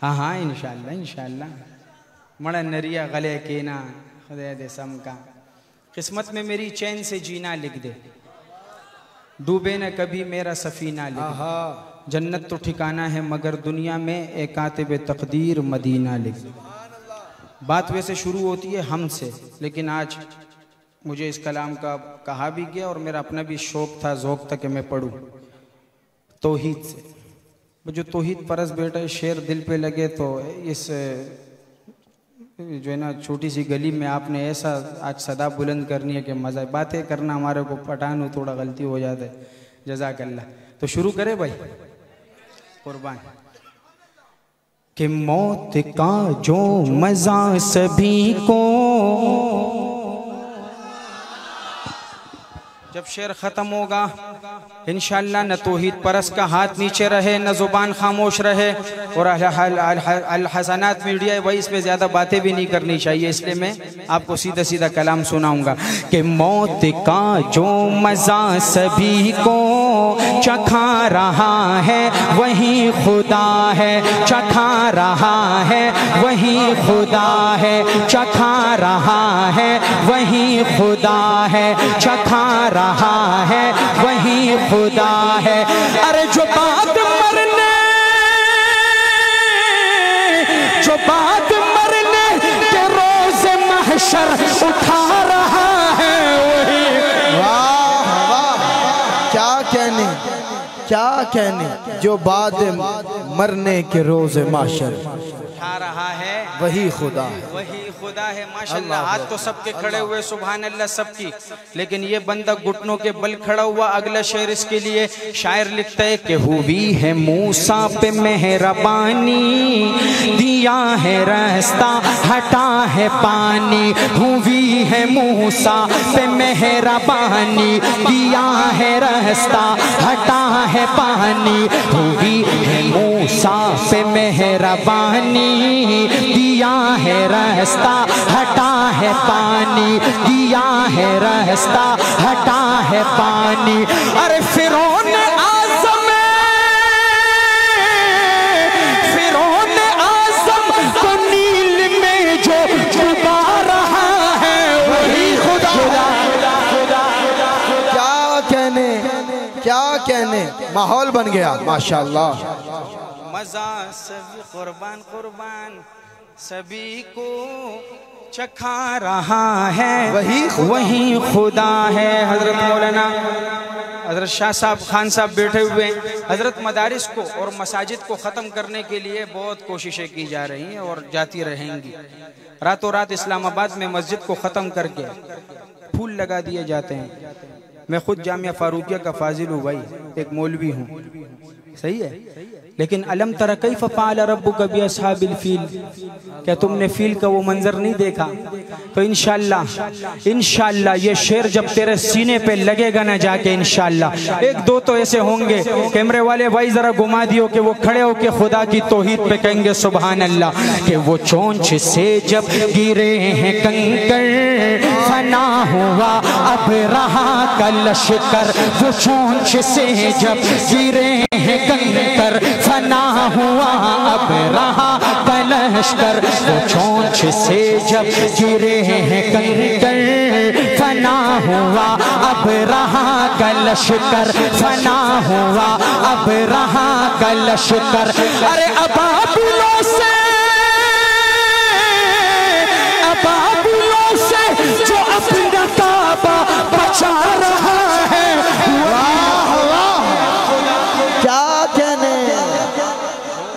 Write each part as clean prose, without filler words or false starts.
ہاں ہاں انشاءاللہ انشاءاللہ مڑا نریا غلے کینا خدا دے سم کا قسمت میں میری چین سے جینا لکھ دے ڈوبے نہ کبھی میرا سفینہ لکھ دے جنت تو ٹھکانا ہے مگر دنیا میں ایک کاتب تقدیر مدینہ لکھ دے بات ویسے شروع ہوتی ہے ہم سے لیکن آج مجھے اس کلام کا کہا بھی گیا اور میرا اپنا بھی شوق تھا ذوق تھا کہ میں پڑھوں توحید سے جو توحید پرست بیٹا شعر دل پہ لگے تو اس جو ہے نا چھوٹی سی گلی میں آپ نے ایسا آج صدا بلند کرنی ہے کہ مزہ ہے باتیں کرنا ہمارے کو پٹھان ہو تھوڑا غلطی ہو جاتا ہے جزاک اللہ تو شروع کرے بھائی قربان کہ موت کا جو مزہ سبھی کو جب شعر ختم ہوگا انشاءاللہ نہ توحید پرست کا ہاتھ نیچے رہے نہ زبان خاموش رہے اور الحسنات میڈیا ہے وہی اس میں زیادہ باتیں بھی نہیں کرنی چاہیے اس لیے میں آپ کو سیدھا سیدھا کلام سناؤں گا کہ موت کا جو مزہ سبھی کو چکھا رہا ہے وہی خدا ہے چکھا رہا ہے وہی خدا ہے چکھا رہا ہے وہی خدا ہے چکھا رہا ہے وہی خدا ہے ارے جو بات مرنے کے روز محشر اٹھا رہا ہے وہی واہ واہ کیا کہنے جو بات مرنے کے روز محشر اٹھا رہا ہے وہی خدا ہے وہی خدا ہے ماشاءاللہ ہاتھ تو سب کے کھڑے ہوئے سبحان اللہ سب کی لیکن یہ بندہ گھٹنوں کے بل کھڑا ہوا اگلا شعر اس کے لیے شاعر لکھتا ہے کہ ہوئی ہے موسیٰ پہ مہربانی دیا ہے راستہ ہٹا ہے پانی ہوئی ہے موسیٰ پہ مہربانی دیا ہے راستہ ہٹا ہے پانی ہوئی ہے موسیٰ پہ مہربانی دیا ہے راستہ ہٹا ہے پانی دیا ہے راستہ ہٹا ہے پانی ارے فرعون اعظم کو نیل میں جو ڈبا رہا ہے وہی خدا کیا کہنے ماحول بن گیا ماشاءاللہ مزہ سبھی قربان سبھی کو چکھا رہا ہے وہی خدا ہے حضرت مولانا حضرت شاہ صاحب خان صاحب بیٹھے ہوئے حضرت مدارس کو اور مساجد کو ختم کرنے کے لیے بہت کوششیں کی جا رہی ہیں اور جاتی رہیں گی راتوں رات اسلام آباد میں مسجد کو ختم کر کے پھول لگا دیے جاتے ہیں میں خود جامعہ فاروقیہ کا فاضل ہوں بھائی ایک مولوی ہوں صحیح ہے لیکن علم تر کیف فعل ربک باصحاب الفیل کیا تم نے فیل کا وہ منظر نہیں دیکھا تو انشاءاللہ یہ شعر جب تیرے سینے پہ لگے گا نہ جا کے انشاءاللہ ایک دو تو ایسے ہوں گے کیمرے والے بھائی ذرا گھما دیو کہ وہ کھڑے ہو کے خدا کی توحید پہ کہیں گے سبحان اللہ کہ وہ چونچ سے جب گرے ہیں کنکر فنا ہوا اب رہا کا لشکر وہ چونچ سے جب گرے ہیں کنکر فنا ہوا اب رہا کا لشکر وہ چونچ سے جب گرے ہیں کنکر فنا ہوا اب رہا کا لشکر فنا ہوا اب رہا کا لشکر ارے ابابلوں سے جو اپنا کعبہ بچا رہا ہے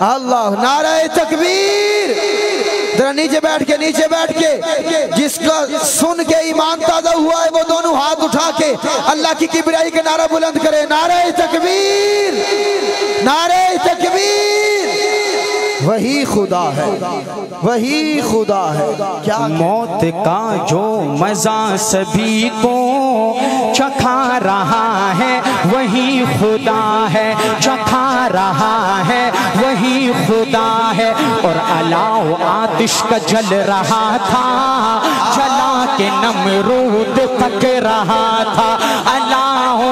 اللہ نعرہ تکبیر ذرا نیچے بیٹھ کے جس کا سن کے ایمان تازہ ہوا ہے وہ دونوں ہاتھ اٹھا کے اللہ کی کبریائی کے نعرہ بلند کرے نعرہ تکبیر وہی خدا ہے کیا موت کا جو مزہ سبھی کو چکھا رہا ہے وہی خدا ہے چکھا رہا ہے وہی خدا ہے اور علاؤ آتش کا جل رہا تھا جلا کے نمرود پک رہا تھا علاؤ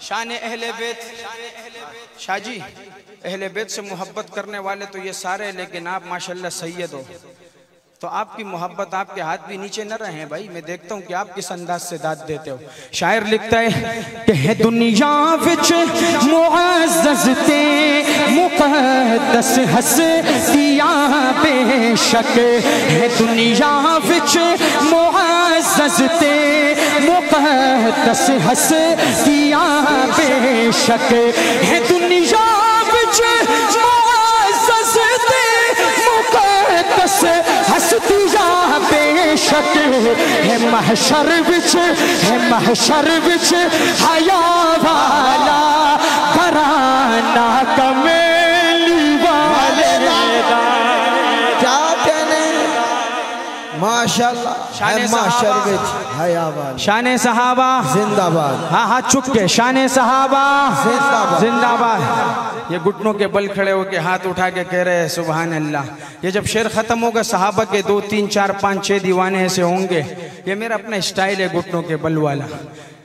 شان اہل بیت شاہ جی، اہل بیت سے محبت کرنے والے تو یہ سارے، لیکن آپ ماشاءاللہ سید ہو، تو آپ کی محبت، آپ کے ہاتھ بھی نیچے نہ رہیں بھائی، میں دیکھتا ہوں کہ آپ کس انداز سے داد دیتے ہو۔ شاعر لکھتا ہے کہ ہے دنیا وچ معزز تے مقدس ہستیاں بے شک، ہے دنیا وچ معزز تے مقدس ہستیاں بے شک، ہے دنیا وچ معزز تے مقدس ہستیاں بے شک، ہے محشر وچ، ہے محشر وچ حیا والا گھرانہ کمیلی والے دا۔ کیا کہنے ماشاءاللہ، ہے محشر وچ حیا والا۔ شان صحابہ زندہ باد، ہاں ہاتھ چک کے، شان صحابہ زندہ باد، زندہ باد۔ یہ گھٹنوں کے بل کھڑے ہو کے ہاتھ اٹھا کے کہہ رہے ہیں سبحان اللہ۔ یہ جب شعر ختم ہوگا صحابہ کے 2 3 4 5 6 دیوانے ایسے ہوں گے۔ یہ میرا اپنا اسٹائل ہے گھٹنوں کے بل والا،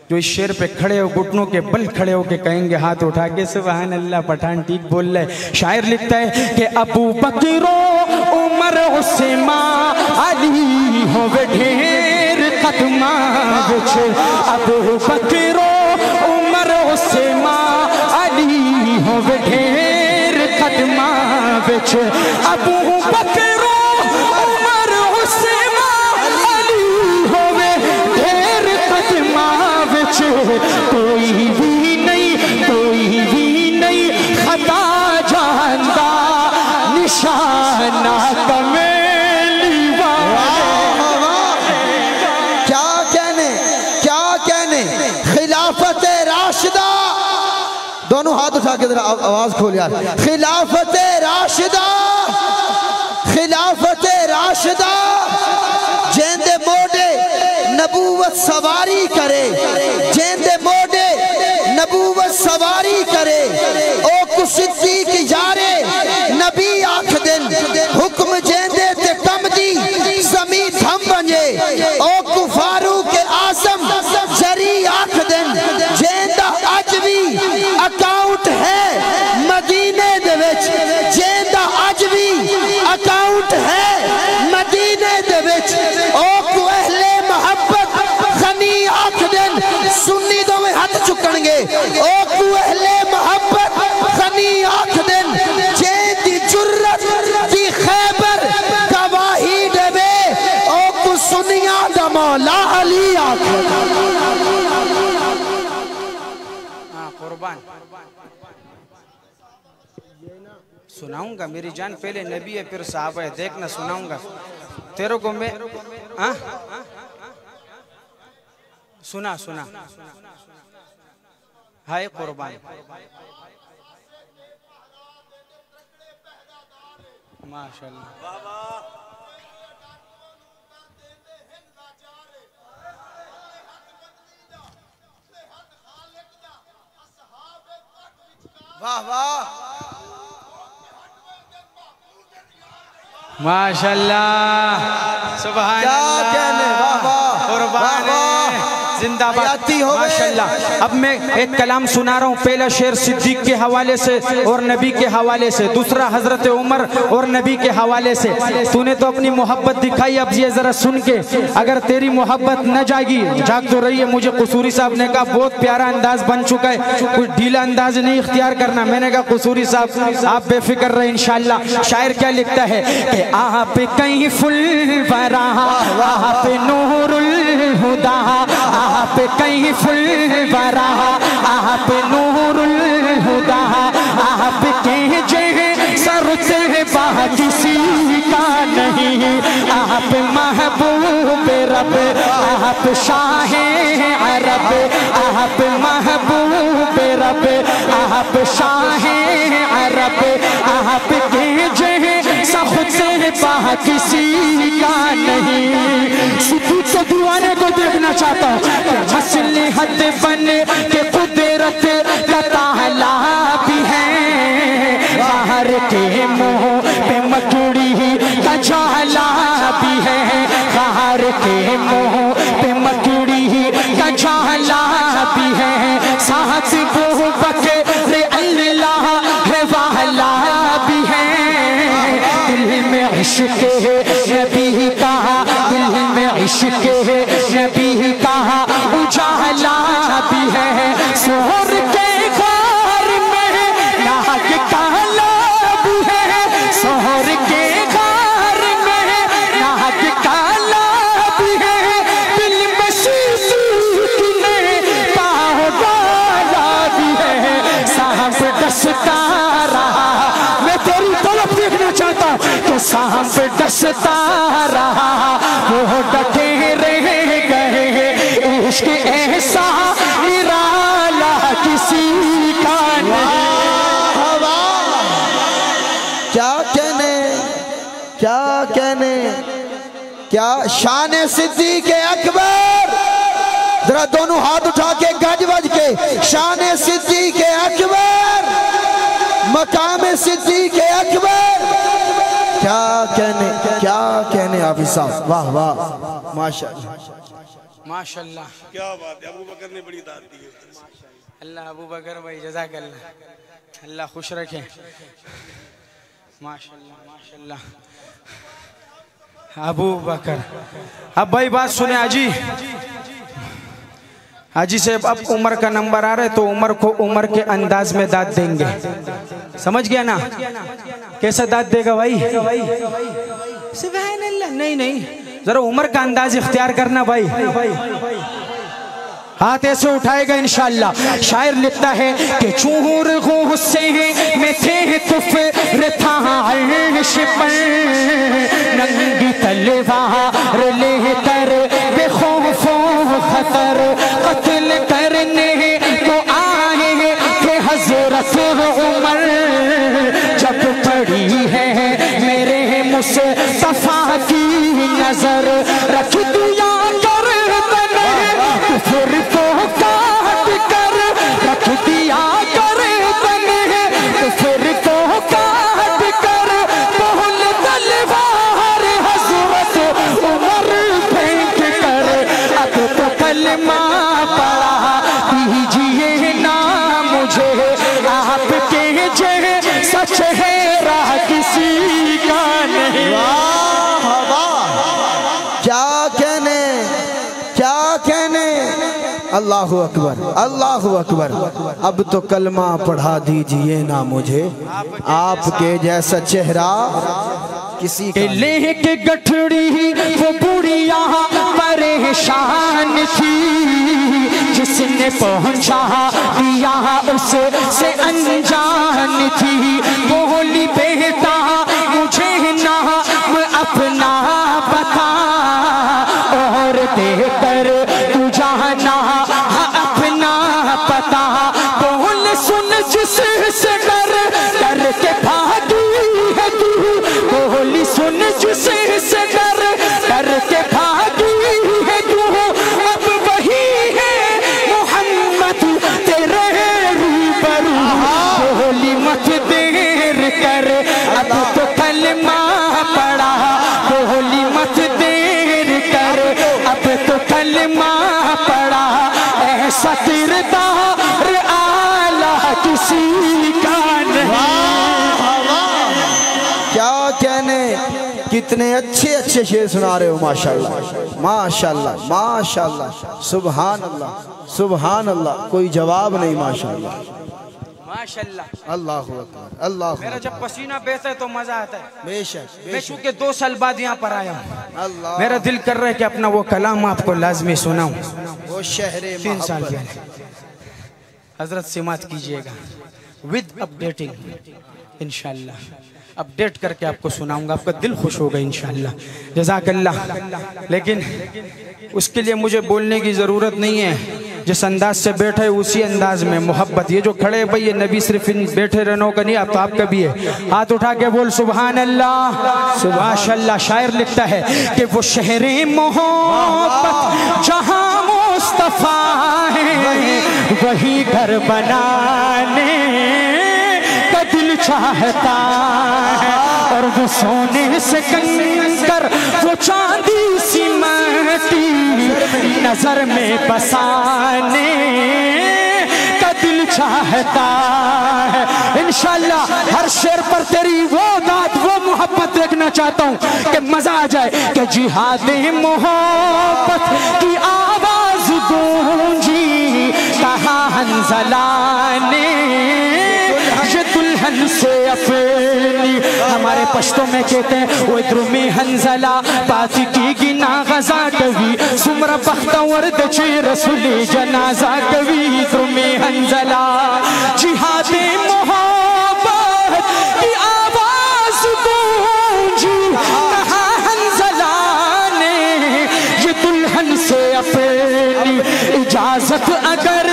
جو اس شعر پہ کھڑے ہو گھٹنوں کے بل کھڑے ہو کے کہیں گے ہاتھ اٹھا کے سبحان اللہ، پٹھان ٹھیک بول رہے۔ شاعر لکھتا ہے کہ ابو بکر عمر عثمان علی ہوئے ڈھیر قدماں وچ، ابو بکر عمر عثمان علی ہوئے ڈھیر قدماں وچ، ابو بکر عمر عثمان علی ہوئے ڈھیر قدماں وچ، کوئی بھی نہیں، کوئی بھی نہیں خطا جاندا نشانہ کمیلی والے۔ کیا کہنے، کیا کہنے، خلافت راشدہ، دونوں ہاتھ اٹھا کے ذرا آواز کھول یار، خلافت راشدہ، خلافت راشدہ جیندے موڈے نبوت سواری کرے، جیندے موڈے نبوت سواری کرے، او کو صدیق یارے نبی آکھ دن، حکم جیندے تے کم دی زمین تھم بنجے، او کو فاروق اعظم جری آکھ دن، جیندہ اجوی اکاؤنٹ ہے مدینے دے وچ، جیندہ اجوی اکاؤنٹ ہے مدینے دے وچ، او کو اہل محبت غنی آکھ دن، سنی دو میں ہاتھ چکن گے، او کو اہل محبت غنی آکھ دن، جیندی جرت دی خیبر گواہی دے بے، او کو سنیاں دا مولا علی آکھ دن۔ قربان سناؤں گا میری جان، پہلے نبی ہے پھر صحابہ ہے، دیکھنا سناؤں گا تیرے کو میں۔ سنا سنا ہائے قربان، ماشاءاللہ واہ واہ، ماشاءاللہ سبحان کیا اللہ، کہنے، واہ واہ، قربان زندہ باد حیاتی ہوئے۔ ماشاءاللہ۔ اب میں ایک کلام سنا رہا ہوں، پہلا شعر صدیق کے حوالے سے اور نبی کے حوالے سے، دوسرا حضرت عمر اور نبی کے حوالے سے۔ تو نے تو اپنی محبت دکھائی، اب یہ ذرا سن کے اگر تیری محبت نہ جاگی، جاگ تو رہی ہے، مجھے قصوری صاحب نے کہا بہت پیارا انداز بن چکا ہے، کچھ ڈھیلا انداز نہیں اختیار کرنا۔ میں نے کہا قصوری صاحب آپ بے فکر رہے انشاءاللہ۔ شاعر کیا لکھتا ہے کہ آپ کہیں فل ورا، آپ نور الہدا، آپ کہیں فل ورا، آپ نور الہدا، آپ کے جیسا رتبہ کسی کا نہیں، آپ محبوب رب، آپ شاہ عرب، آپ محبوب رب، آپ شاہ عرب، آپ کے جیسا رتبہ کسی کا نہیں۔ سکوت سے دیوانے کو دیکھنا چاہتا ہوں کہ مصلحت بن کے قدرت کا تعالیٰ بھی ہے، باہر کے منہ پہ مکڑی کا جالا بھی ہے، باہر کے منہ پہ مکڑی کا جالا بھی کہاں اجالا بھی ہے سحر کے غار میں ناگ کالا بھی ہے سحر کے غار میں ناگ کالا بھی ہے دل میں سیسی میں پاؤں والا بھی ہے سانپ ڈستا رہا میں تیری طرف دیکھنا چاہتا ہوں کہ سانپ ڈستا رہا وہ ڈٹے رہ گئے عشق ایسا نرالا کسی کا نہیں کیا کہنے کیا کہنے کیا شان صدیق اکبر ذرا دونوں ہاتھ اٹھا کے گج بج کے شان صدیق اکبر مقام صدیق اکبر کیا کہنے حافظ صاحب واہ واہ ماشاءاللہ ماشاءاللہ کیا بات ہے ابو بکر نے بڑی داد دی ہے اللہ ابو بکر بھائی جزاک اللہ اللہ خوش رکھے ماشاءاللہ ماشاءاللہ ابو بکر اب بھائی بات سنیں حاجی صاحب اب عمر کا نمبر آ رہا ہے تو عمر کو عمر کے انداز میں داد دیں گے سمجھ گیا نا کیسا داد دے گا بھائی سبحان اللہ نہیں ذرا عمر کا انداز اختیار کرنا بھائی ہاتھ ایسے اٹھائے گا انشاءاللہ شاعر لکھتا ہے کہ چور غصے میں تھے کفر تھا عرش پر ننگی تلوار لے کر بے خوف و خطر قتل کرنے کو آئے تھے حضرت عمر جب پڑی ہے میرے مصطفیٰ کی نظر رکھ دیا کر کفر کو کاٹ کر رکھ دیا کر کفر کو کاٹ کر بہل تلوار حضرت عمر پھینک کر اب تو کلمہ پڑھا دیجئے نا مجھے آپ کے سچ ہے راہ کسی کا نہیں کیا کہنے اللہ اکبر اللہ اکبر اب تو کلمہ پڑھا دیجئے نا مجھے آپ کے جیسا چہرہ کسی کا لے کے گٹھڑی وہ بڑھیا پریشان تھی جس نے پہنچا دیا اس سے انجان تھی بولی بیٹا مجھے نام اپنا بتا اور دے کر تو جانا اپنا پتا بول سن جس سے ڈر کے بھاگی ہے تو بولی سن جس سے ڈر کے بھاگی ہے تو اب وہی ہے محمد تیرے روبرو بولی مت دیر کر اب تو کلمہ پڑھا بولی مت دیر کر اب تو کلمہ پڑھا ایسا کردار اعلیٰ کسی کا نہیں کیا کہنے کتنے اچھے شعر سنا رہے ہو ماشاءاللہ ماشاءاللہ ماشاءاللہ سبحان اللہ کوئی جواب نہیں ماشاءاللہ ماشاءاللہ اللہ اکبر اللہ میرا جب پسینہ بہتا ہے تو مزہ آتا ہے بے شک میں چونکہ 2 سال بعد یہاں پر آیا ہوں اللہ میرا دل کر رہا ہے کہ اپنا وہ کلام آپ کو لازمی سناؤں وہ شہر 3 سال محبت پہلے حضرت سماعت کیجئے گا ود اپڈیٹنگ انشاءاللہ اپڈیٹ کر کے آپ کو سناؤں گا آپ کا دل خوش ہوگا انشاءاللہ جزاک اللہ لیکن اس کے لیے مجھے بولنے کی ضرورت نہیں ہے جس انداز سے بیٹھے اسی انداز میں محبت یہ جو کھڑے بھئی یہ نبی صرف ان بیٹھے رہنوں کا نہیں آپ تو آپ کا بھی ہے ہاتھ اٹھا کے بول سبحان اللہ ماشاءاللہ شاعر لکھتا ہے کہ وہ شہر محبت جہاں مصطفیٰ ہے وہی گھر بنانے کا دل چاہتا ہے اور وہ سونے سے کنکر وہ چاندی سی مٹی نظر میں بسانے کا دل چاہتا ہے انشاءاللہ ہر شعر پر تیری وہ داد وہ محبت دیکھنا چاہتا ہوں کہ مزہ آ جائے کہ جہاد محبت کی آواز پشتوں میں کہتے ہیں وہ درمی حنزلہ بات کی گنا غزا کبھی سمر بختور دچے رسول جنازہ کبھی درمی حنزلہ جہاد محبت کی آواز گونجی کہا حنزلہ نے یہ دلہن سے اپنی اجازت اگر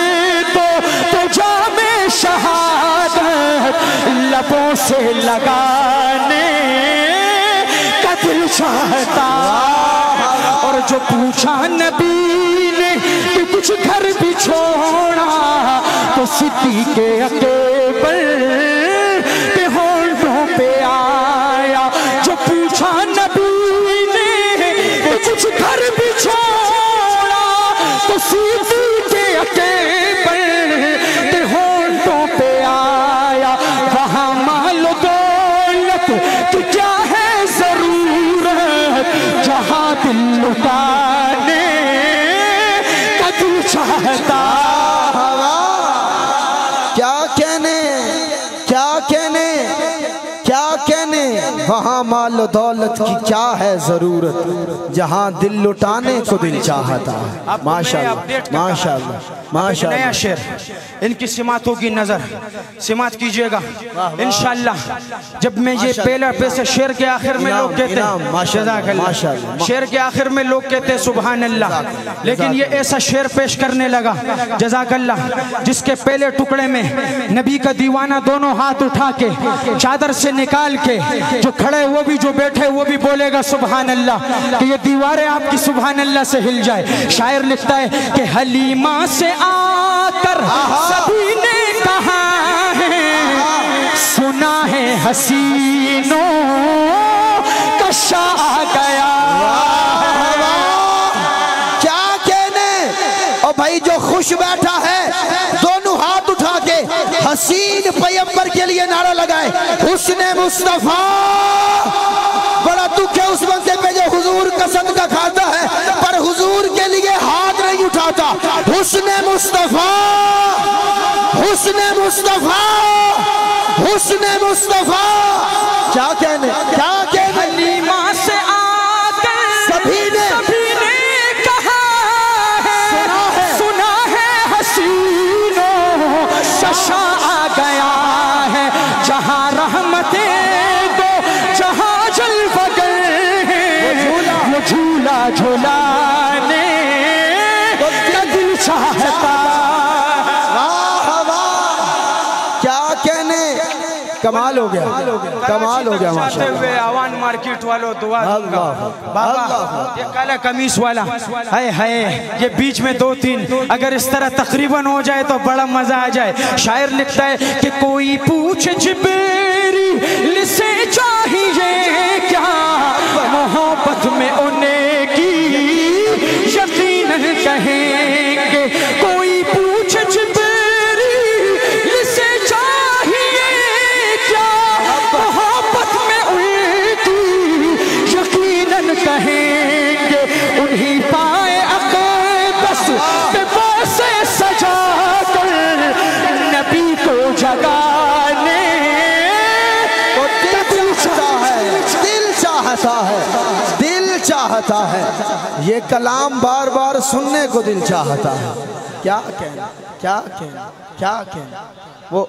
تو جام شہادت لبوں سے لگانے کا دل چاہتا اور جو پوچھا نبی نے کہ کچھ گھر بھی چھوڑا تو صدیق اکبر کے ہونٹوں پہ آیا جو پوچھا نبی نے کہ کچھ گھر بھی چھوڑا تو صدیق اکبر کے ہونٹوں پہ آیا وہاں مال و دولت کی کیا ہے ضرورت جہاں دل لٹانے کا دل چاہتا وہاں مال و دولت کی کیا ہے ضرورت جہاں دل لٹانے کو دل چاہتا ہے ماشاءاللہ ماشاءاللہ ماشاءاللہ نیا شعر ان کی سماعتوں کی نظر سماعت کیجئے گا انشاءاللہ جب میں یہ پہلا پیسے شعر کے آخر میں لوگ کہتے ہیں شعر کے آخر میں لوگ کہتے ہیں سبحان اللہ لیکن یہ ایسا شعر پیش کرنے لگا جزاک اللہ جس کے پہلے ٹکڑے میں نبی کا دیوانہ دونوں ہاتھ اٹھا کے چادر سے نکال کے جو کھڑے وہ بھی جو بیٹھے وہ بھی بولے گا سبحان اللہ کہ یہ دیواریں آپ کی سبحان اللہ سے ہل جائے شاعر لکھتا ہے کہ حلیمہ سے آ کر سبھی نے کہا ہے سنا ہے حسینوں کا شاہ آ گیا کیا کہنے اور بھائی جو خوش بیٹھا ہے دونوں ہاتھ اٹھا کے حسین پیغمبر کے لیے نعرہ لگائے حسن مصطفیٰ بڑا دکھ ہے اس بندے پہ جو حضور کا صدقہ کھاتا ہے پر حضور کے لیے ہاتھ نہیں اٹھاتا حسن مصطفیٰ حسن مصطفیٰ حسن مصطفیٰ کیا کہنے حلیمہ سے آ کر سبھی نے کہا ہے سنا ہے حسینوں کا شاہ آ گیا ہے جہاں رحمتیں دو جہاں جلوہ گر ہیں وہ جھولا جھولانے کا دل چاہتا کیا کہنے کمال ہو گیا کمال ہو گیا ماشاءاللہ آوان مارکیٹ والوں دعا دوں گا بابا یہ کالا قمیص والا ہائے ہائے یہ بیچ میں دو تین اگر اس طرح تقریباً ہو جائے تو بڑا مزہ آ جائے شاعر لکھتا ہے کہ کوئی پوچھ جبریل سے چاہیے کیا محبت میں انہیں کی یقیناً کہیں گے کوئی پوچھ جبریل سے چاہیے کیا محبت میں انہیں کی یقیناً کہیں گے انہیں پائے اقدس پہ باسے سجا کر نبی کو جگانے دل چاہتا ہے یہ کلام بار بار سننے کو دل چاہتا ہے کیا کہنا وہ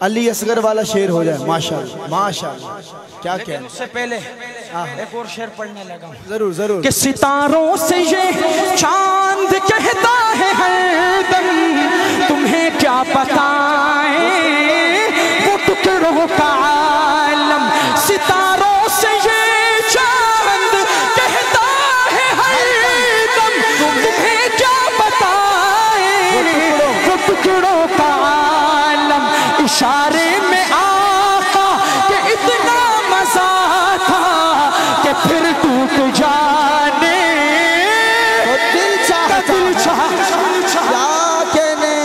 علی اصغر والا شعر ہو جائے ماشاءاللہ کیا کہنا اس سے پہلے ایک اور شعر پڑھنے لگا ضرور کہ ستاروں سے یہ چاند کہتا ہے ہر دم تمہیں کیا بتائیں وہ ٹکڑوں کا عالم ستاروں سے یہ چاند کہتا ہے ہر دم تمہیں کیا بتائیں وہ ٹکڑوں کا عالم اشارے میں آقا کہ اتنا مزہ تھا کہ پھر ٹوٹ جانے دل چاہتا کیا کہنے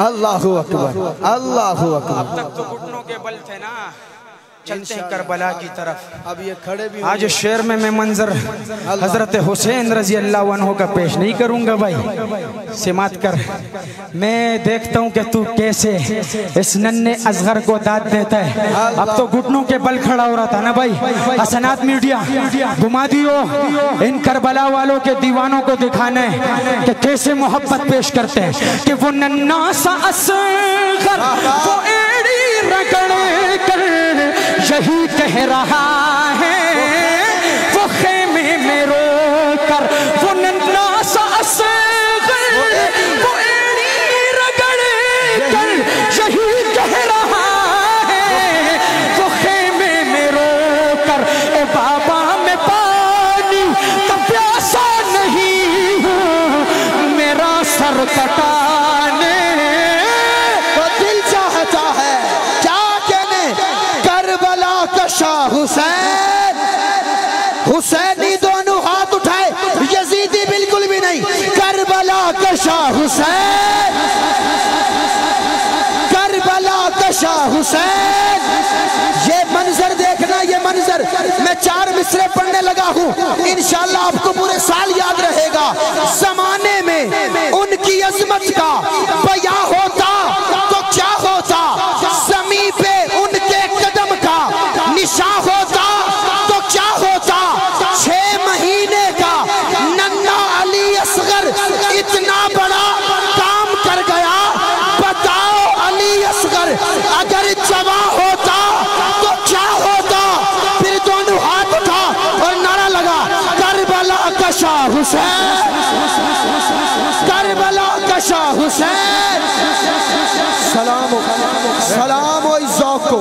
اللہ اکبر اللہ اکبر اب تک تو گھٹنوں کے بل تھے نا چلتے ہیں کربلا کی طرف. اب یہ کھڑے بھی آج شعر میں منظر حضرت حسین رضی اللہ عنہ کا پیش نہیں کروں گا بھائی. سماعت کر. میں دیکھتا ہوں کہ تو کیسے اس ننھے اصغر کو داد دیتا ہے. اب تو گھٹنوں کے بل کھڑا ہو رہا تھا نا بھائی. حسنات میڈیا گھما دیو ان کربلا والوں کے دیوانوں کو دکھانا ہے کہ کیسے محبت پیش کرتے ہیں کہ وہ ننھا سا اصغر وہ ایڑی رگڑ کر یہی کہہ رہا ہے وہ خیمے میں رو کر وہ ننھا سا اصغر وہ ایڑی رگڑ کر یہی کہہ رہا ہے وہ خیمے میں رو کر اے بابا میں پانی کا پیاسا نہیں ہوں میرا سر کٹانے تو دل چاہتا ہے کیا کہنے کربلا کا شاہ حسین. حسینی دونوں ہاتھ اٹھائے یزیدی بالکل بھی نہیں. کربلا کا شاہ حسین کربلا کا شاہ حسین. یہ منظر دیکھنا یہ منظر میں 4 مصرے پڑھنے لگا ہوں انشاءاللہ آپ کو پورے سال یاد رہے گا. زمانے میں ان کی عظمت کا بیاں ہوتا تو کیا ہوتا. زمین پہ ان کے قدم کا نشاں ہوتا تو کیا ہوتا. 6 مہینے کا ننھا علی اصغر اتنا بڑا کام کر گیا. بتاؤ علی اصغر اگر جوان ہوتا تو کیا ہوتا. پھر دونوں ہاتھ اٹھا اور نعرہ لگا کربلا کا شاہ حسین کربلا کا شاہ حسین. سلام ہو سلام ہو اس ذوق کو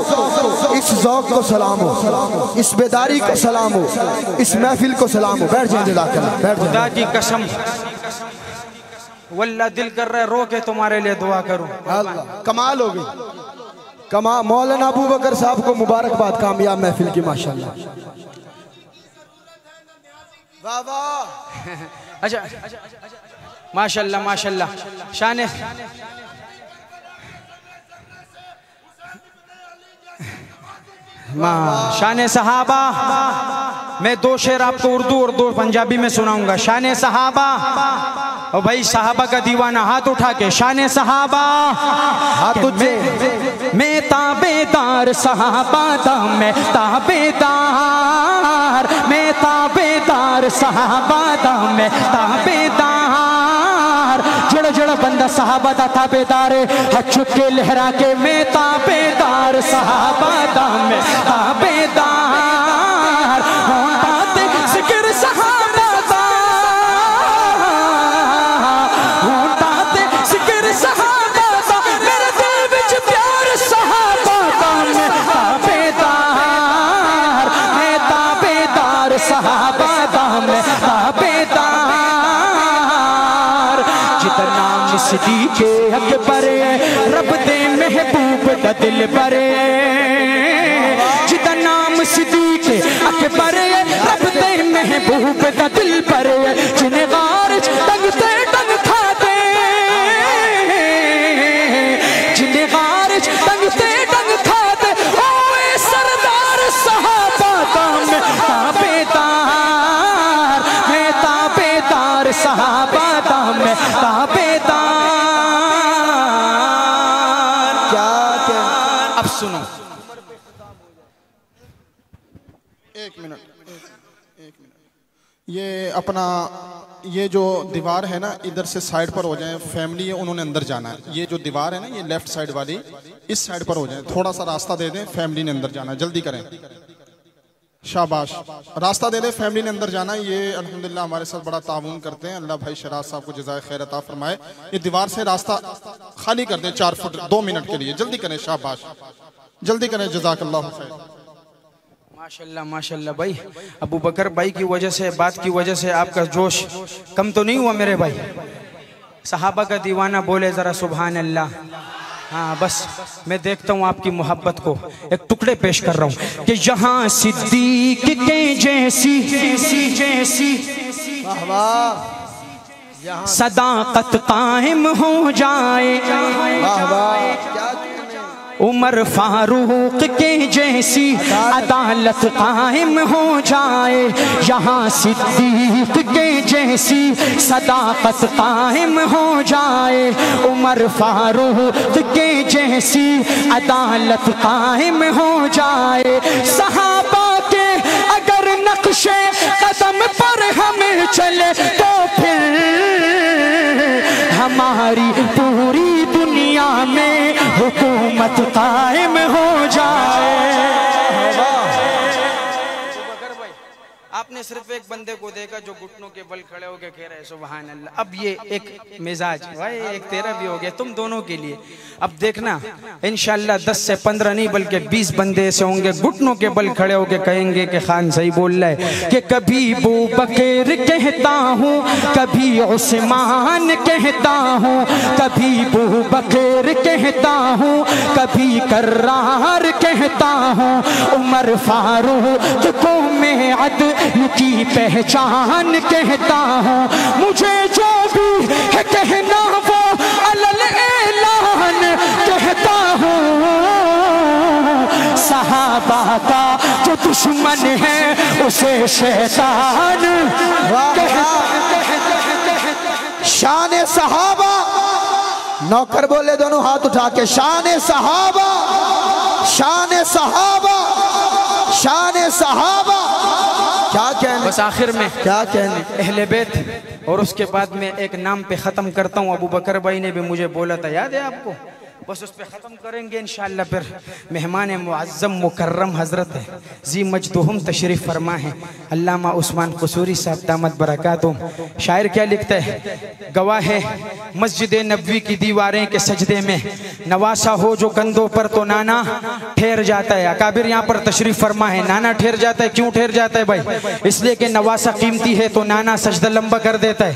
اس ذوق کو سلام ہو اس بیداری کو سلام ہو اس محفل کو سلام ہو. بیٹھ جائیں جزاک اللہ بیٹھ جائیں. خدا کی قسم واللہ دل کر رہے رو کے تمہارے لیے دعا کروں. اللہ کمال ہو گئی کمال. مولانا ابو بکر صاحب کو مبارکباد کامیاب محفل کی ماشاءاللہ. واہ واہ. اچھا ماشاءاللہ ماشاءاللہ. شان صحابہ. میں 2 شعر آپ کو اردو اور 2 پنجابی میں سناؤں گا. شان صحابہ اور بھائی صحابہ کا دیوانہ ہاتھ اٹھا کے. شان صحابہ ہاتھ اٹھے میں تابعدار صحابہ دا میں تابعدار میں تابعدار صحابہ دا میں تابعدار. جڑا جڑا بندہ صحابہ دا تابعدار ہے ہاتھ چک کے لہرا کے میں تابعدار صحابہ دا میں تابعدار. ہوتا ذکر صحابہ دا ہوتا ذکر صحابہ دا میرے دل وچ پیار صحابہ دا میں تابعدار صحابہ دا میں تابعدار. جتنا صدیق اکبر رب دے محبوب دا دل برے. جتنا صدیق اکبر رب دے محبوب دا دل برے. جنہیں غارج ڈنگ تے ڈنگ کھا دے جنہیں غارج ڈنگ تے ڈنگ کھا دے اوے سردار صحابہ دا میں تابعدار میں تابعدار صحابہ دا میں تابعدار. کیا کہ اب سنو. ایک منٹ یہ اپنا یہ جو دیوار ہے نا ادھر سے سائیڈ پر ہو جائیں. فیملی ہے انہوں نے اندر جانا ہے. یہ جو دیوار ہے نا یہ لیفٹ سائیڈ والی اس سائیڈ پر ہو جائیں. تھوڑا سا راستہ دے دیں فیملی نے اندر جانا ہے. جلدی کریں. شاباش. راستہ دے دیں فیملی نے اندر جانا ہے. یہ الحمدللہ ہمارے ساتھ بڑا تعاون کرتے ہیں. اللہ بھائی شراز صاحب کو جزائے خیر عطا فرمائے. یہ دیوار سے راستہ خالی کر دیں 4 فٹ 2 منٹ کے لیے. جلدی کریں. شاباش جلدی کریں. جزاک اللہ خیر. ماشاءاللہ ماشاءاللہ بھائی. ابو بکر بھائی کی وجہ سے بات کی وجہ سے آپ کا جوش کم تو نہیں ہوا میرے بھائی. صحابہ کا دیوانہ بولے ذرا سبحان اللہ. ہاں بس میں دیکھتا ہوں آپ کی محبت کو. ایک ٹکڑے پیش کر رہا ہوں کہ یہاں صدیق کے جیسی صداقت قائم ہو جائے عمر فاروق کے جیسی عدالت قائم ہو جائے، یہاں صدیق کے جیسی صداقت قائم ہو جائے، عمر فاروق کے جیسی عدالت قائم ہو جائے، صحابہ کے اگر نقش قدم پر ہم چلے تو پھر ہماری پوری دنیا میں حکومت قائم ہو جائے۔ آپ نے صرف ایک بندے کو دیکھا جو گھٹنوں کے بل کھڑے ہو کے کہہ رہے سبحان اللہ۔ اب یہ ایک مزاج بھائی ایک تیرا بھی ہو گیا تم دونوں کے لیے۔ اب دیکھنا انشاءاللہ 10 سے 15 نہیں بلکہ 20 بندے ایسے ہوں گے گھٹنوں کے بل کھڑے ہو کے کہیں گے کہ خان صحیح بول رہا ہے کہ کبھی ابو بکر کہتا ہوں، کبھی عثمان کہتا ہوں، کبھی ابو بکر کہتا ہوں، کبھی کرار کہتا ہوں، عمر فاروق کو میں عدل کی پہچان کہتا ہوں، مجھے جو بھی ہے کہنا وہ علل اعلان کہتا ہوں، صحابہ کا جو دشمن ہے اسے شیطان شان صحابہ، نوکر بولے دونوں ہاتھ اٹھا کے، شان صحابہ، شان صحابہ، شان صحابہ۔ کیا کہنے بس آخر میں کیا کہنے اہل بیت، اور اس کے بعد میں ایک نام پہ ختم کرتا ہوں، ابو بکر بھائی نے بھی مجھے بولا تھا، یاد ہے آپ کو؟ بس اس پہ ختم کریں گے انشاءاللہ۔ پھر مہمان معظم مکرم حضرت ذی مجدہم تشریف فرما ہے علامہ عثمان قصوری صاحب دامت برکاتہم۔ شاعر کیا لکھتا ہے؟ گواہ ہے مسجد نبوی کی دیواریں کے سجدے میں، نواسا ہو جو کندھوں پر تو نانا ٹھہر جاتا ہے۔ اکابر یہاں پر تشریف فرما ہے، نانا ٹھہر جاتا ہے، کیوں ٹھہر جاتا ہے بھائی؟ اس لیے کہ نواسا قیمتی ہے تو نانا سجدہ لمبا کر دیتا ہے۔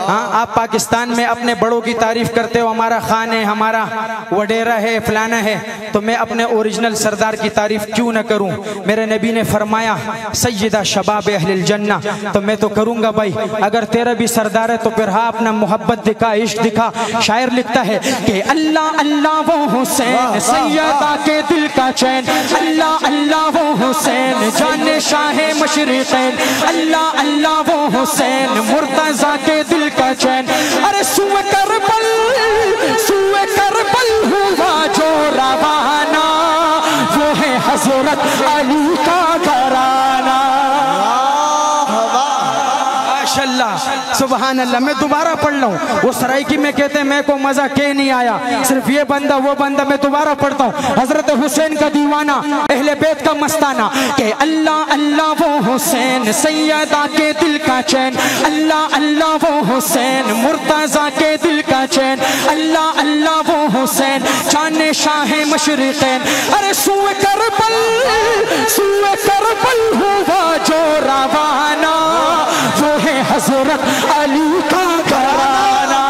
ہاں آپ پاکستان میں اپنے بڑوں کی تعریف کرتے ہو، ہمارا خان ہے، ہمارا وڈیرہ ہے، فلانا ہے، تو میں اپنے اوریجنل سردار کی تعریف کیوں نہ کروں؟ میرے نبی نے فرمایا سیدہ شباب اہل الجنہ، تو میں تو کروں گا بھائی۔ اگر تیرا بھی سردار ہے تو پھر ہاں اپنا محبت دکھا، عشق دکھا۔ شاعر لکھتا ہے کہ اللہ اللہ وہ حسین سیدہ کے دل کا چین، اللہ اللہ وہ حسین جان شاہ مشرقین، اللہ اللہ وہ حسین مرتضیٰ کے دل کا چین۔ ارے سوئے کربل سوئے کربل ہوا جو روانہ، وہ ہے حضرت علی کا گھرانہ۔ ماشاءاللہ سبحان اللہ۔ میں دوبارہ پڑھ لوں، وہ سرائکی میں کہتے ہیں میں کو مزہ کہ نہیں آیا، صرف یہ بندہ وہ بندہ، میں دوبارہ پڑھتا ہوں۔ حضرت حسین کا دیوانہ، اہل بیت کا مستانہ، کہ اللہ اللہ وہ حسین سیدہ کے دل کا چین، اللہ اللہ وہ حسین مرتضیٰ کے دل کا چین، اللہ اللہ وہ حسین جان شاہ مشرقین۔ ارے سوئے کربل ہوا جو روانہ، وہ ہے حضرت علی کا گھرانہ۔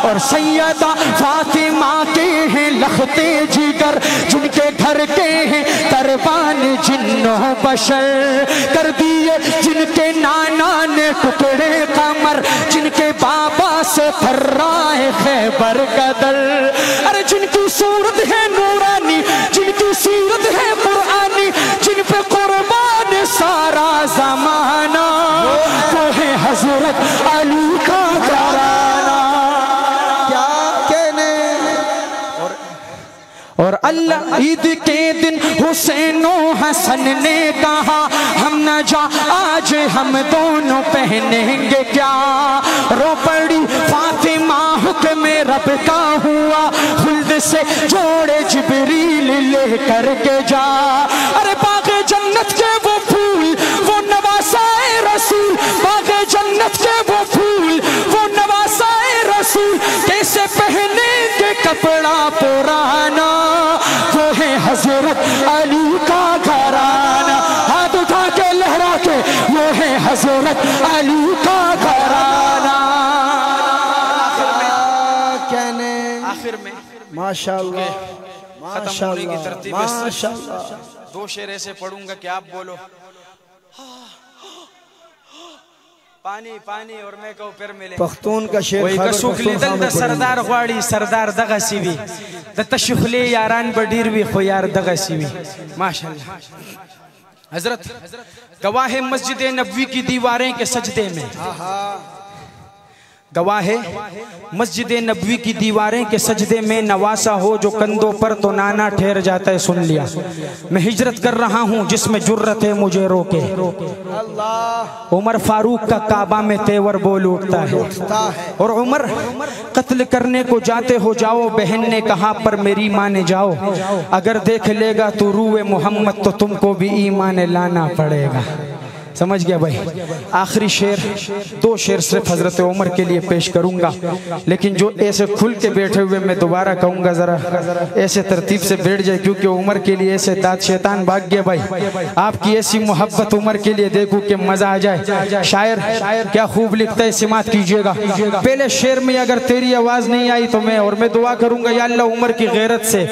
اور سیدہ فاطمہ کے ہیں لختے جگر، جن کے گھر کے ہیں دربان جن و بشر، کر دیے جن کے نانا نے ٹکڑے قمر، جن کے بابا سے پھر رہا ہے خیبر قدر۔ ارے جن کی صورت ہے نورانی، جن کی سیرت ہے قرآنی، جن پہ قربان سارا زمانہ، وہ ہے حضرت علی کا گھرانہ۔ کیا کہنے اور اللہ عید کے دن حسین و حسن نے کہا ہم نہ جا آج ہم دونوں پہنیں گے کیا، رو پڑی فاطمہ حکم رب کا ہوا، خلد سے جوڑے جبریل لے کر کے جا۔ ارے باغ جنت کے وہ پھول وہ نواسائے رسول، باغ جنت کے وہ پھول وہ نواسائے رسول، کیسے پہنے کے کپڑا پرانا، وہ ہے حضرت علی کا گھرانہ۔ ہاتھ اٹھا کے لہرا کے، وہ ہے حضرت علی کا گھرانہ۔ کہنے آخر میں ماشاءاللہ ختم ہونے کی ترتیب ماشاءاللہ۔ دو شعر ایسے پڑھوں گا کہ آپ بولو پانی پانی اور میں کہو پھر ملے پختون کا شیر وہی خیبر کسوک پختونخوا لیدل میں دا پڑھی۔ سردار غواړي سردار دغه سی وی د تشخلی یاران بډیر وی خو یار دغه سی وی ماشاءاللہ حضرت گواہ مسجد نبوی کی دیواریں کے سجدے میں گواہ مسجد نبوی کی دیواریں کے سجدے میں نواسا ہو جو کندھوں پر تو نانا ٹھہر جاتا ہے سن لیا میں ہجرت کر رہا ہوں جس میں جرت ہے مجھے روکے عمر فاروق کا کعبہ میں تیور بول اٹھتا ہے اور عمر قتل کرنے کو جاتے ہو جاؤ بہن نے کہا پر میری مانے جاؤ اگر دیکھ لے گا تو روح محمد تو تم کو بھی ایمان لانا پڑے گا سمجھ گیا بھائی آخری شعر دو شعر صرف حضرت عمر کے لیے پیش کروں گا لیکن جو ایسے کھل کے بیٹھے ہوئے میں دوبارہ کہوں گا ذرا ایسے ترتیب سے بیٹھ جائے کیونکہ عمر کے لیے ایسے داد شیطان بھاگ گیا بھائی آپ کی ایسی محبت عمر کے لیے دیکھو کہ مزہ آ جائے شاعر کیا خوب لکھتا ہے سماعت کیجئے گا پہلے شعر میں اگر تیری آواز نہیں آئی تو میں دعا کروں گا یا اللہ عمر کی غیرت سے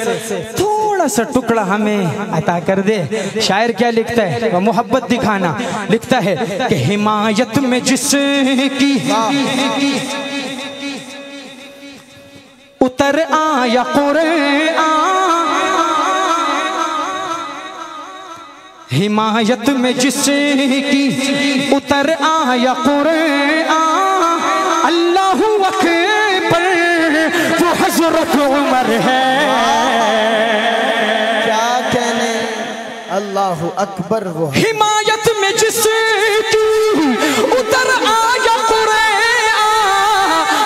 تھوڑا سا ٹکڑا ہمیں عطا کر دے شاعر کیا لکھتا ہے وہ محبت دکھانا لکھتا ہے کہ حمایت میں جس کی اتر آیا قرآن حمایت میں جس کی اتر آیا قرآن اللہ اکبر وہ حضرت عمر ہے اللہ اکبر وہ حمایت میں جس کی اتر آیا قرآن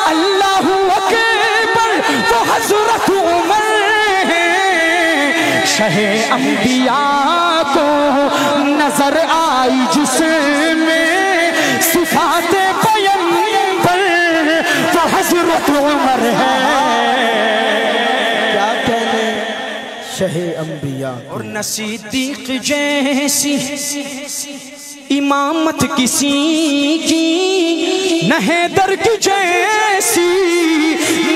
اللہ اکبر وہ حضرت عمر ہے شہ انبیاء کو نظر آئی جس میں صفات پیغمبر وہ حضرت عمر ہے شہ انبیاء اور نہ صدیق جیسی امامت کسی کی نہ حیدر کی جیسی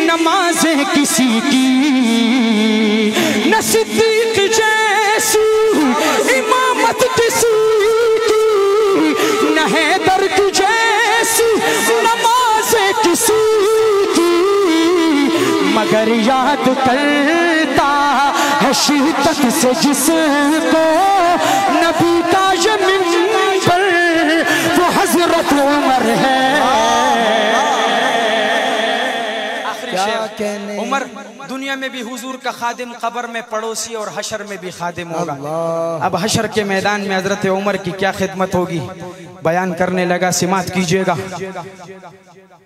نمازیں کسی کی نہ صدیق جیسی امامت کسی کی نہ حیدر کی جیسی نمازیں کسی کی مگر یاد کرتا ہے شدت سے جس کو نبی کا یہ منبر وہ حضرت عمر ہے آخری شعر عمر دنیا میں بھی حضور کا خادم قبر میں پڑوسی اور حشر میں بھی خادم ہوگا اب حشر کے میدان میں حضرت عمر کی کیا خدمت ہوگی بیان کرنے لگا سماعت کیجئے گا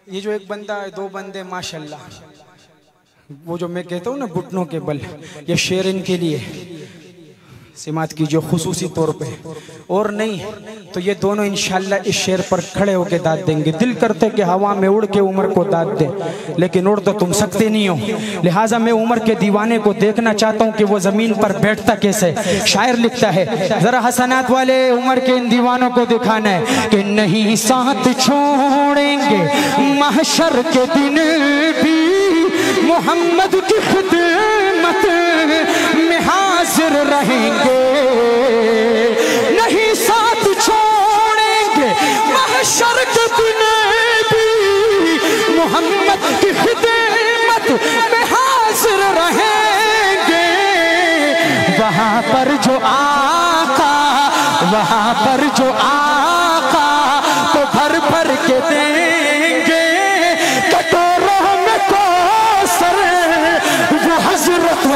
یہ جو ایک بندہ ہے دو بندے ماشاءاللہ وہ جو میں کہتا ہوں نا گھٹنوں کے بل یہ شعر ان کے لیے سماعت کیجئے خصوصی طور پہ اور نہیں تو یہ دونوں انشاءاللہ اس شعر پر کھڑے ہو کے داد دیں گے دل کرتے کہ ہوا میں اڑ کے عمر کو داد دیں لیکن اڑ تو تم سکتے نہیں ہو لہٰذا میں عمر کے دیوانے کو دیکھنا چاہتا ہوں کہ وہ زمین پر بیٹھتا کیسے شاعر لکھتا ہے ذرا حسنات والے عمر کے ان دیوانوں کو دکھانا ہے کہ نہیں ساتھ چھوڑیں گے محشر کے دن بھی محمد کی خدمت میں حاضر رہیں گے نہیں ساتھ چھوڑیں گے محشر کے دن بھی محمد کی خدمت میں حاضر رہیں گے وہاں پر جو آقا تو بھر بھر کے دیں گے کٹوروں میں کوثر وہ حضرت